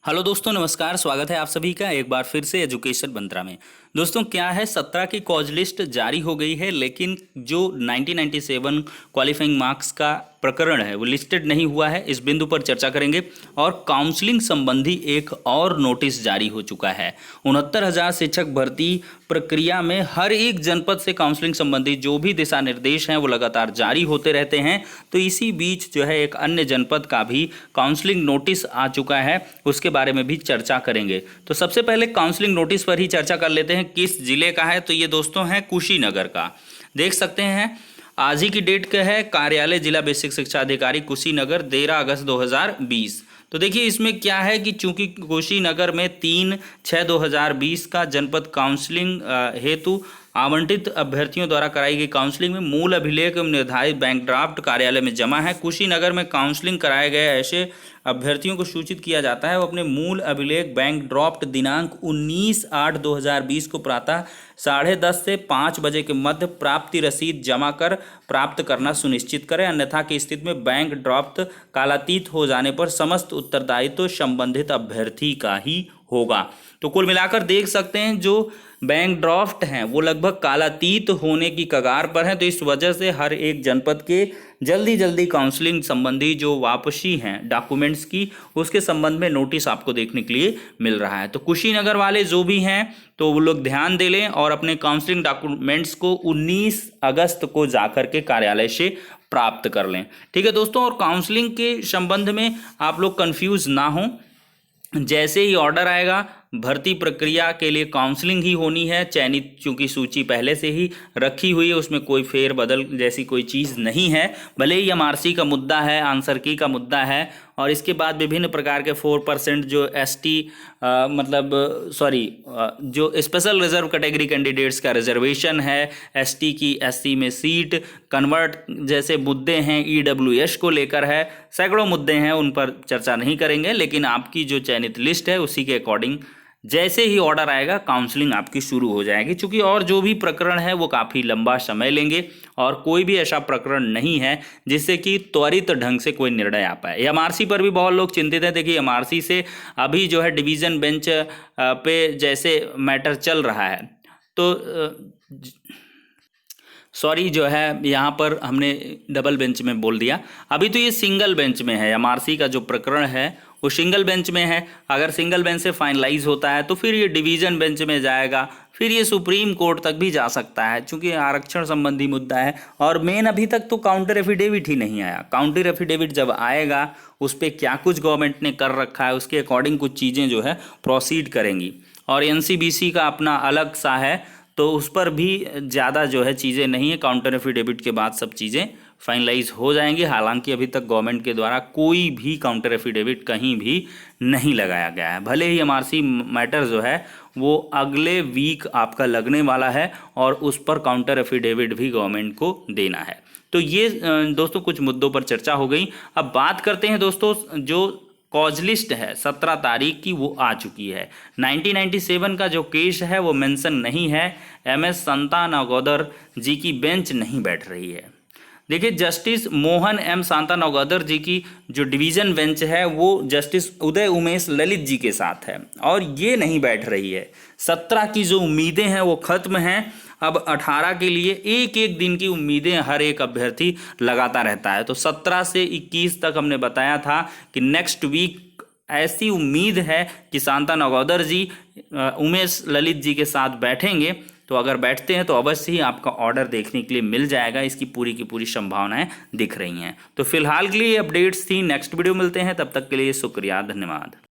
Hello दोस्तों, नमस्कार। स्वागत है आप सभी का एक बार फिर से एजुकेशन मंत्रा में। दोस्तों क्या है, 17 की कॉज लिस्ट जारी हो गई है, लेकिन जो 1997 क्वालिफाइंग मार्क्स का प्रकरण है वो लिस्टेड नहीं हुआ है। इस बिंदु पर चर्चा करेंगे। और काउंसलिंग संबंधी एक और नोटिस जारी हो चुका है। 69,000 शिक्षक भर्ती प्रक्रिया में हर एक जनपद से काउंसलिंग संबंधी जो भी दिशा निर्देश हैं वो लगातार जारी होते रहते हैं। तो इसी बीच जो है एक अन्य जनपद का भी काउंसलिंग नोटिस आ चुका है, उसके बारे में भी चर्चा करेंगे। तो सबसे पहले काउंसलिंग नोटिस पर ही चर्चा कर लेते हैं। किस जिले का है, तो ये दोस्तों है कुशीनगर का। देख सकते हैं आज ही की डेट का है। कार्यालय जिला बेसिक शिक्षा अधिकारी कुशीनगर 13 अगस्त 2020। तो देखिए इसमें क्या है कि चूंकि कुशीनगर में 3/6/2020 का जनपद काउंसलिंग हेतु आवंटित अभ्यर्थियों द्वारा कराई गई काउंसलिंग में मूल अभिलेख एवं निर्धारित बैंक ड्राफ्ट कार्यालय में जमा है। कुशीनगर में काउंसलिंग कराए गए ऐसे अभ्यर्थियों को सूचित किया जाता है वो अपने मूल अभिलेख बैंक ड्राफ्ट दिनांक 19/8/2020 को प्रातः 10:30 से 5 बजे के मध्य प्राप्ति रसीद जमा कर प्राप्त करना सुनिश्चित करें। अन्यथा की स्थिति में बैंक ड्राफ्ट कालातीत हो जाने पर समस्त उत्तरदायित्व संबंधित अभ्यर्थी का ही होगा। तो कुल मिलाकर देख सकते हैं जो बैंक ड्राफ्ट हैं वो लगभग कालातीत होने की कगार पर हैं। तो इस वजह से हर एक जनपद के जल्दी काउंसलिंग संबंधी जो वापसी हैं डॉक्यूमेंट्स की, उसके संबंध में नोटिस आपको देखने के लिए मिल रहा है। तो कुशीनगर वाले जो भी हैं तो वो लोग ध्यान दे लें और अपने काउंसलिंग डॉक्यूमेंट्स को 19 अगस्त को जाकर के कार्यालय से प्राप्त कर लें। ठीक है दोस्तों। और काउंसलिंग के संबंध में आप लोग कंफ्यूज ना हों। जैसे ही ऑर्डर आएगा भर्ती प्रक्रिया के लिए काउंसलिंग ही होनी है। चयनित चूंकि सूची पहले से ही रखी हुई है, उसमें कोई फेर बदल जैसी कोई चीज़ नहीं है। भले ही एमआरसी का मुद्दा है, आंसर की का मुद्दा है, और इसके बाद विभिन्न प्रकार के 4% जो एसटी जो स्पेशल रिजर्व कैटेगरी कैंडिडेट्स का रिजर्वेशन है, एसटी की एससी में सीट कन्वर्ट जैसे मुद्दे हैं, ईडब्ल्यूएस को लेकर है, सैकड़ों मुद्दे हैं, उन पर चर्चा नहीं करेंगे। लेकिन आपकी जो चयनित लिस्ट है उसी के अकॉर्डिंग जैसे ही ऑर्डर आएगा काउंसलिंग आपकी शुरू हो जाएगी। क्योंकि और जो भी प्रकरण है वो काफ़ी लंबा समय लेंगे और कोई भी ऐसा प्रकरण नहीं है जिससे कि त्वरित ढंग से कोई निर्णय आ पाए। एमआरसी पर भी बहुत लोग चिंतित हैं। देखिए एमआरसी से अभी जो है डिवीज़न बेंच पे जैसे मैटर चल रहा है, तो सॉरी जो है यहाँ पर हमने डबल बेंच में बोल दिया। अभी तो ये सिंगल बेंच में है। एमआरसी का जो प्रकरण है वो सिंगल बेंच में है। अगर सिंगल बेंच से फाइनलाइज होता है तो फिर ये डिवीज़न बेंच में जाएगा, फिर ये सुप्रीम कोर्ट तक भी जा सकता है, चूंकि आरक्षण संबंधी मुद्दा है। और मेन अभी तक तो काउंटर एफिडेविट ही नहीं आया। काउंटर एफिडेविट जब आएगा उस पर क्या कुछ गवर्नमेंट ने कर रखा है उसके अकॉर्डिंग कुछ चीज़ें जो है प्रोसीड करेंगी। और एनसीबीसी का अपना अलग सा है, तो उस पर भी ज़्यादा जो है चीज़ें नहीं है। काउंटर एफिडेविट के बाद सब चीज़ें फाइनलाइज हो जाएंगी। हालांकि अभी तक गवर्नमेंट के द्वारा कोई भी काउंटर एफिडेविट कहीं भी नहीं लगाया गया है। भले ही एमआरसी मैटर जो है वो अगले वीक आपका लगने वाला है और उस पर काउंटर एफिडेविट भी गवर्नमेंट को देना है। तो ये दोस्तों कुछ मुद्दों पर चर्चा हो गई। अब बात करते हैं दोस्तों जो कॉज लिस्ट है 17 तारीख की वो आ चुकी है। 1997 का जो केस है वो मेंशन नहीं है। MS शांतानागौदर जी की बेंच नहीं बैठ रही है। देखिए जस्टिस मोहन M शांतानागौदर जी की जो डिवीज़न बेंच है वो जस्टिस उदय उमेश ललित जी के साथ है और ये नहीं बैठ रही है। 17 की जो उम्मीदें हैं वो खत्म हैं। अब 18 के लिए एक एक दिन की उम्मीदें हर एक अभ्यर्थी लगाता रहता है। तो 17 से 21 तक हमने बताया था कि नेक्स्ट वीक ऐसी उम्मीद है कि शांतानागौदर जी उमेश ललित जी के साथ बैठेंगे। तो अगर बैठते हैं तो अवश्य ही आपका ऑर्डर देखने के लिए मिल जाएगा। इसकी पूरी की पूरी संभावनाएं दिख रही हैं। तो फिलहाल के लिए अपडेट्स थी। नेक्स्ट वीडियो मिलते हैं, तब तक के लिए शुक्रिया, धन्यवाद।